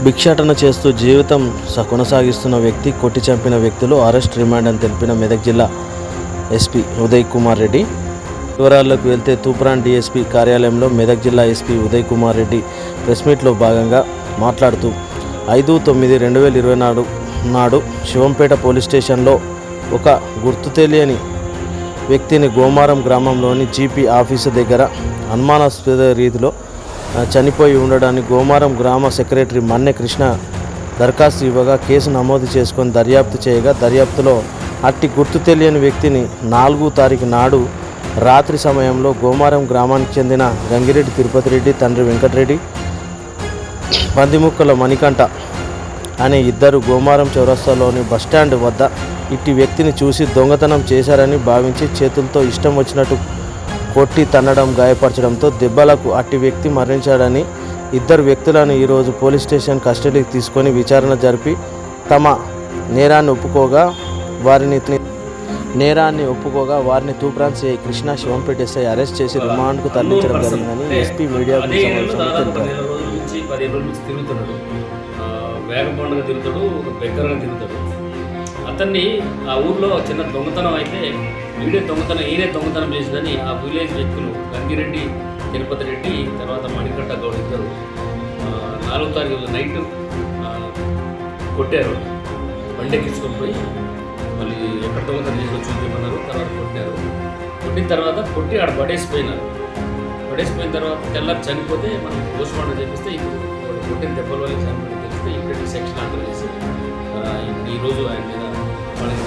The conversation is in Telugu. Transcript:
భిక్షాటన చేస్తూ జీవితం కొనసాగిస్తున్న వ్యక్తి కొట్టి చంపిన వ్యక్తులు అరెస్ట్, రిమాండ్ అని తెలిపిన మెదక్ జిల్లా ఎస్పీ ఉదయ్ కుమార్ రెడ్డి. వివరాల్లోకి వెళ్తే తూప్రాన్ డీఎస్పీ కార్యాలయంలో మెదక్ జిల్లా ఎస్పీ ఉదయ్ కుమార్ రెడ్డి ప్రెస్ మీట్లో భాగంగా మాట్లాడుతూ 5/9/2024 నాడు శివంపేట పోలీస్ స్టేషన్లో ఒక గుర్తు తెలియని వ్యక్తిని గోమారం గ్రామంలోని జీపీ ఆఫీసు దగ్గర అనుమానాస్పద రీతిలో చనిపోయి ఉండడాన్ని గోమారం గ్రామ సెక్రటరీ మన్నె కృష్ణ దరఖాస్తు ఇవ్వగా కేసు నమోదు చేసుకొని దర్యాప్తు చేయగా దర్యాప్తులో అట్టి గుర్తు తెలియని వ్యక్తిని 4వ తారీఖు నాడు రాత్రి సమయంలో గోమారం గ్రామానికి చెందిన గంగిరెడ్డి తిరుపతి రెడ్డి తండ్రి వెంకటరెడ్డి, పందిముక్కల మణికంఠ అనే ఇద్దరు గోమారం చౌరస్తాలోని బస్టాండ్ వద్ద ఇట్టి వ్యక్తిని చూసి దొంగతనం చేశారని భావించి చేతులతో ఇష్టం వచ్చినట్టు కొట్టి తన్నడం, గాయపరచడంతో దెబ్బలకు అట్టి వ్యక్తి మరణించాడని ఇద్దరు వ్యక్తులను ఈరోజు పోలీస్ స్టేషన్ కస్టడీకి తీసుకొని విచారణ జరిపి తమ నేరాన్ని ఒప్పుకోగా వారిని Toopran CI Krishna, Shivampet SI arrest చేసి రిమాండ్కు తరలించడం జరిగిందని ఎస్పీ మీడియాకు తిరుగుతున్నాడు. వేగపండుగా తిరుగుతాడు, బెగ్గరగా తిరుగుతాడు. అతన్ని ఆ ఊర్లో చిన్న దొంగతనం అయితే ఈయనే దొంగతనం చేసిందని ఆ విలేజ్ వ్యక్తులు గంగిరెడ్డి తిరుపతి రెడ్డి తర్వాత మణికంఠ గౌడ్ ఇద్దరు 4వ తారీఖు నైట్ కొట్టారు. బండెక్కించుకొని పోయి మళ్ళీ ఎక్కడ దొంగతనం చేసుకొని చూపించమన్నారు. తర్వాత కొట్టిన తర్వాత ఆడ పడేసిపోయిన తర్వాత తెల్లారి చనిపోతే మనం పోస్ట్మార్టం చేపిస్తే ఇప్పుడు కొట్టిన దెబ్బల వల్ల చనిపోయిన తెలిస్తే ఇప్పుడు సెక్షన్ ఆర్డర్ చేసి ఈరోజు ఆయన మీద వాళ్ళకి